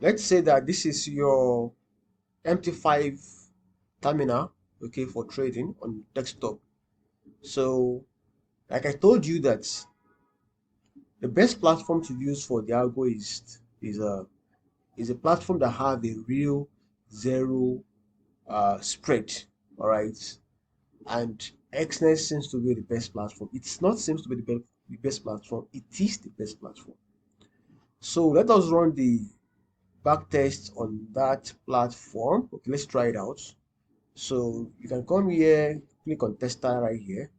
let's say that this is your MT5 terminal, okay, for trading on desktop. So, like I told you that the best platform to use for the algo is a platform that have a real zero spread. All right, and Xnet seems to be the best platform. It's not seems to be the best platform. It is the best platform. So let us run the back test on that platform. Okay, let's try it out. So you can come here, click on tester right here.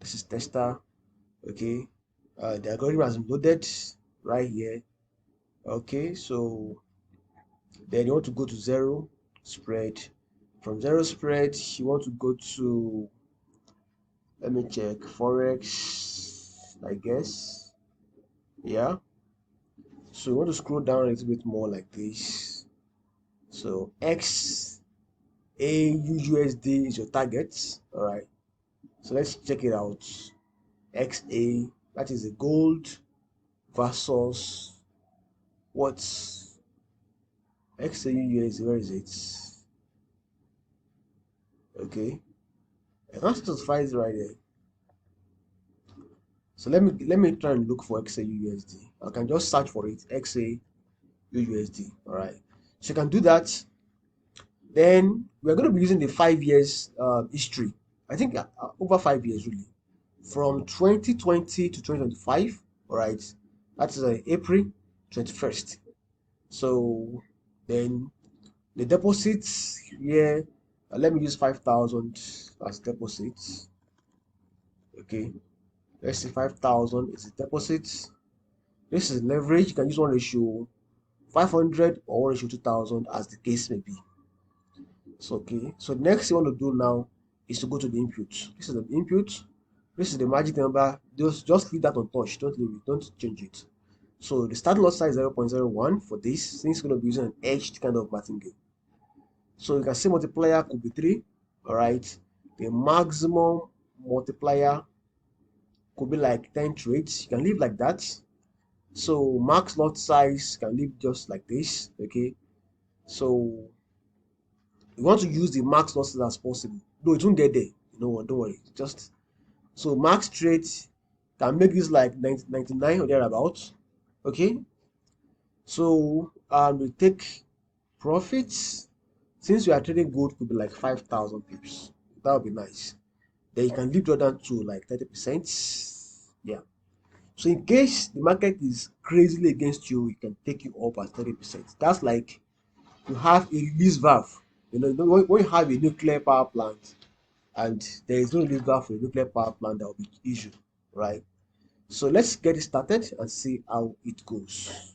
This is tester. Okay, the algorithm has been loaded right here. Okay, so then you want to go to zero spread. From zero spread, you want to go to, let me check, forex, I guess. Yeah. So you want to scroll down a little bit more like this. So X A U S D is your target. All right. So let's check it out. XA, that is the gold versus what's XAUUSD, where is it? Okay, I can't specify it right there. So let me try and look for XAUUSD. I can just search for it, XAUUSD. All right, so you can do that. Then we're going to be using the 5 years history. I think over 5 years really, from 2020 to 2025. All right, that is April 21st. So then the deposits here, let me use 5,000 as deposits. Okay, let's say 5,000 is the deposits. This is leverage. You can use one ratio 500 or 1 ratio 2,000 as the case may be. So okay, so the next thing you want to do now is to go to the input. This is the input. This is the magic number. Just leave that untouched. Don't leave it. Don't change it. So the start lot size 0.01 for this. Since it's going to be using an edged kind of martingale. So you can say multiplier could be 3. All right. The maximum multiplier could be like 10 trades. You can leave like that. So max lot size can leave just like this. Okay. So you want to use the max lot size as possible. No, it won't get there. You know what? Don't worry. Just so max trades can make this like 99 or thereabouts. Okay. So we take profits. Since we are trading gold, could be like 5,000 pips. That would be nice. Then you can leave Jordan to like 30%. Yeah. So in case the market is crazily against you, it can take you up at 30%. That's like you have a release valve. When you have a nuclear power plant and there is no release valve for a nuclear power plant, that will be issue, right? So let's get it started and see how it goes.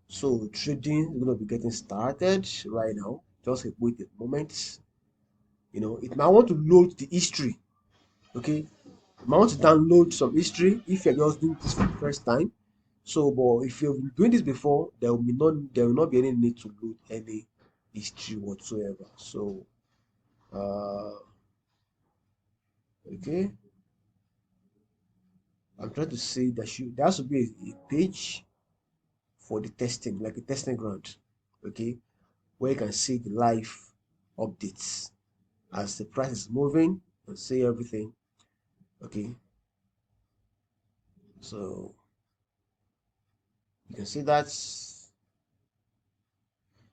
So trading is going to be getting started right now. Just wait a moment. It might want to load the history. Okay, you might want to download some history if you're just doing this for the first time. So, but if you've been doing this before, there will not be any need to load any history whatsoever. So, uh, okay, I'm trying to say that there has to be a page for the testing, like a testing ground. Okay, where you can see the live updates as the price is moving and see everything. Okay, so you can see that.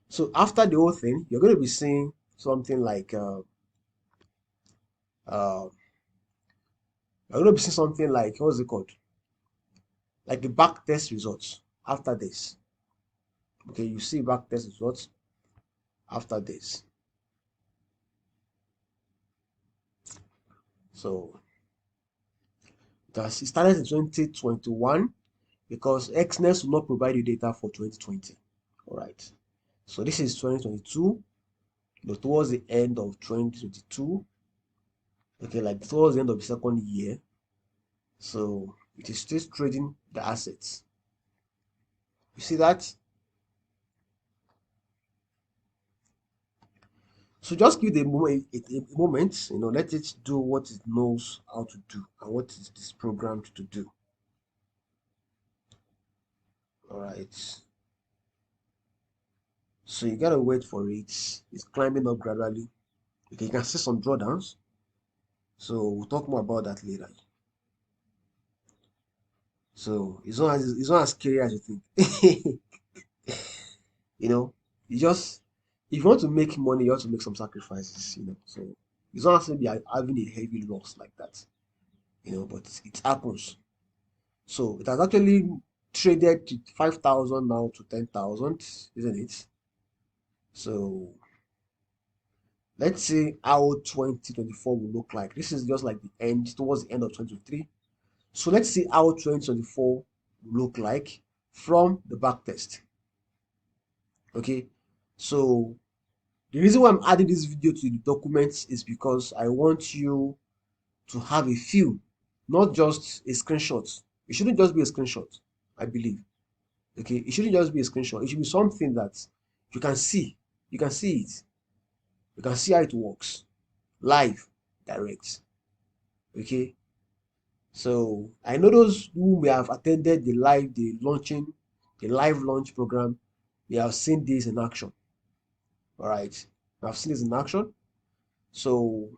So after the whole thing, you're going to be seeing something like uh, you're going to be seeing something like, what's it called? Like the back test results after this. Okay, you see back test results after this. So it started in 2021 because XNES will not provide you data for 2020. All right. So this is 2022. Towards the end of 2022. Okay, like towards the end of the second year. So it is still trading the assets. You see that? So just give the moment a moment, let it do what it knows how to do and what it is programmed to do. All right. So you gotta wait for it. It's climbing up gradually. Okay, you can see some drawdowns. So we'll talk more about that later. So it's not as scary as you think. You know, you just if you want to make money, you have to make some sacrifices. So it's not as if you are having a heavy loss like that. But it happens. So it has actually traded to 5,000 now to 10,000, isn't it? So let's see how 2024 will look like. This is just like the end, towards the end of 2023. So let's see how 2024 will look like from the back test. Okay. So the reason why I'm adding this video to the documents is because I want you to have a feel, not just a screenshot. It shouldn't just be a screenshot, I believe. Okay, it shouldn't just be a screenshot. It should be something that you can see. You can see it. You can see how it works. Live, direct. Okay. So I know those who may have attended the live launch program, they have seen this in action. All right. I've seen this in action. So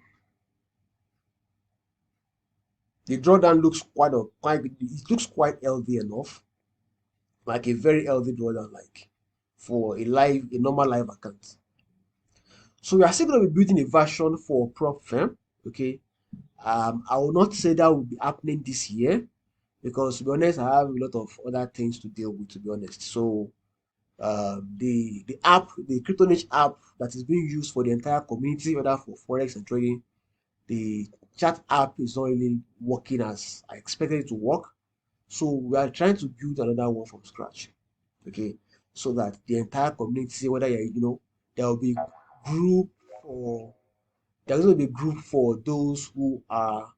the drawdown looks it looks quite healthy enough, like a very healthy drawdown, like for a normal live account. So we are still going to be building a version for prop firm. Okay. I will not say that will be happening this year because, to be honest, I have a lot of other things to deal with. To be honest, so the crypto niche app that is being used for the entire community, whether for forex and trading, the chat app is not really working as I expected it to work. So we are trying to build another one from scratch. Okay, so that the entire community, whether there will be group or there's going to be group for those who are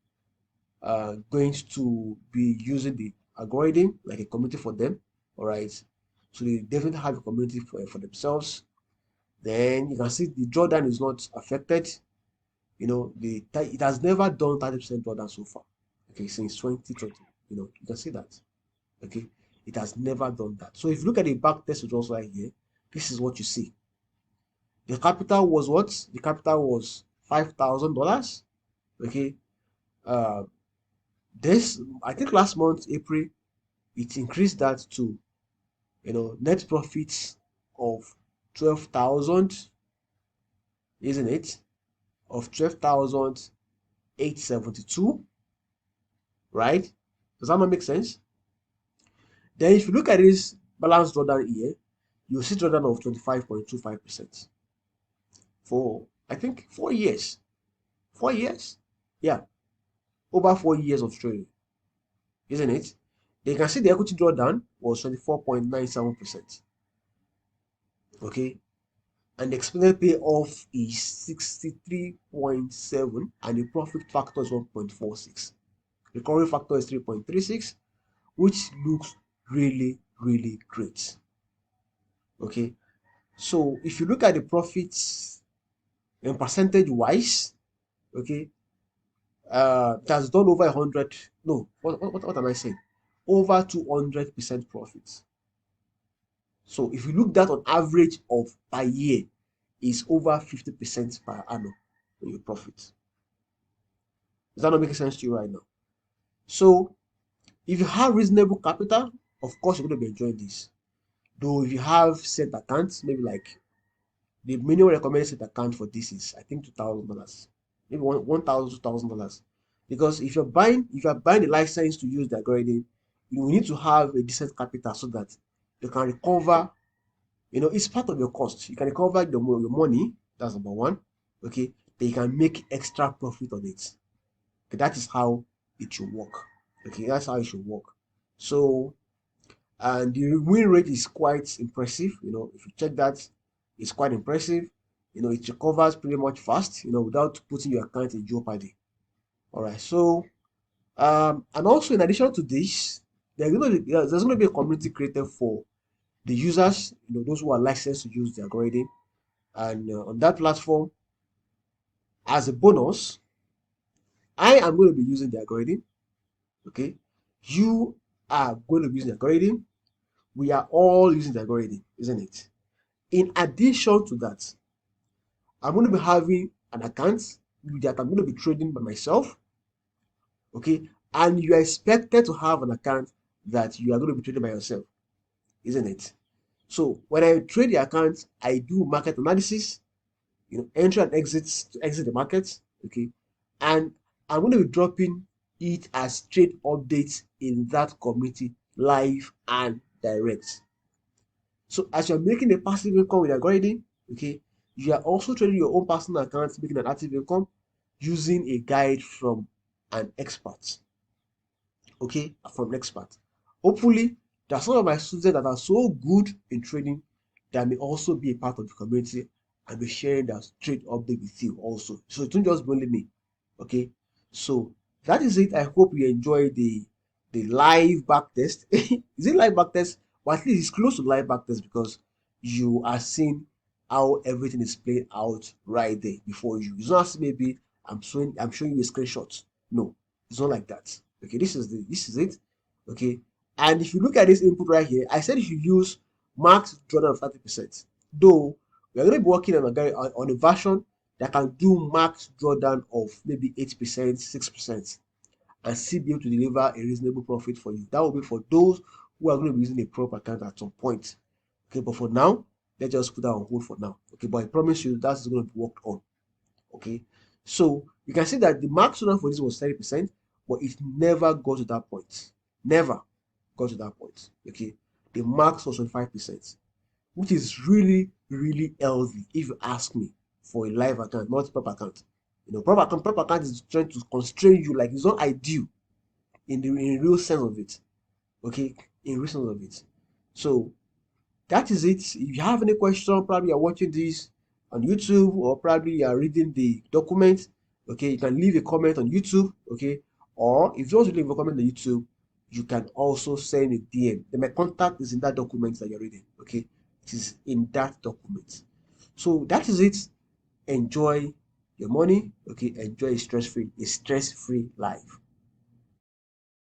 going to be using the algorithm, like a community for them. All right, so they definitely have a community for themselves. Then you can see the drawdown is not affected. It has never done 30% drawdown so far. Okay, since 2020. You can see that. Okay, it has never done that. So if you look at the back test results right here, this is what you see. The capital was what? The capital was $5,000. Okay, uh, this I think last month April it increased that to net profits of 12,000, isn't it? Of 12,872, right? Does that not make sense? Then if you look at this balance drawdown here, you'll see drawdown of 25.25% for I think 4 years. 4 years? Yeah, over 4 years of trading, isn't it? They can see the equity drawdown was 24.97%. Okay, and the expected payoff is 63.7 and the profit factor is 1.46. Recovery factor is 3.36, which looks really, really great. Okay, so if you look at the profits in percentage wise, okay, it has done over 100. No, what am I saying? Over 200% profits. So if you look that on average of per year, is over 50% per annum in your profit. Is that not making sense to you right now? So if you have reasonable capital, of course you're going to be enjoying this. Though if you have set accounts, maybe like the minimum recommended set account for this is I think $2,000, maybe $1,000, $2,000. Because if you're buying the license to use the algorithm, you need to have a decent capital so that you can recover. It's part of your cost. You can recover your money. That's number one. Okay, then you can make extra profit on it. Okay, that is how it should work. Okay, that's how it should work. So, and the win rate is quite impressive. If you check that, it's quite impressive. It recovers pretty much fast. Without putting your account in jeopardy. All right. So, and also in addition to this, there's going to be a community created for the users. Those who are licensed to use the algorithm, and on that platform, as a bonus, I am going to be using the algorithm. Okay, you are going to be using the algorithm. We are all using the algorithm, isn't it? In addition to that, I'm going to be having an account that I'm going to be trading by myself, okay? And you are expected to have an account that you are going to be trading by yourself, isn't it? So when I trade the account, I do market analysis, entry and exits to exit the market, okay? And I'm going to be dropping it as trade updates in that community live and direct. So as you're making a passive income with algorithm, okay, you are also trading your own personal account, making an active income using a guide from an expert, okay, from an expert. Hopefully, there are some of my students that are so good in trading that may also be a part of the community and be sharing that trade update with you also. So it won't just be only me, okay. So that is it. I hope you enjoy the live back test. Is it live back test? But at least it's close to live back test because you are seeing how everything is playing out right there before you. It's not as maybe I'm showing you a screenshot. No, it's not like that. Okay, this is it. Okay, and if you look at this input right here, I said you should use max drawdown of 30%. Though we are going to be working on a version that can do max drawdown of maybe 8%, 6%, and still be able to deliver a reasonable profit for you. That will be for those who are going to be using a prop account at some point. Okay, but for now, let's just put that on hold for now. Okay, but I promise you that's going to be worked on. Okay, so you can see that the max drawdown for this was 30%, but it never got to that point. Never got to that point. Okay, the max was 25%, which is really, really healthy if you ask me for a live account, not prop account. Prop account is trying to constrain you, like it's not ideal in real sense of it. Okay, in real sense of it. So that is it. If you have any question, probably you're watching this on YouTube or probably you're reading the document, okay, you can leave a comment on YouTube, okay, or if you want to leave a comment on YouTube, you can also send a DM. Then my contact is in that document that you're reading, okay, it is in that document. So that is it. Enjoy your money, okay, enjoy a stress-free life.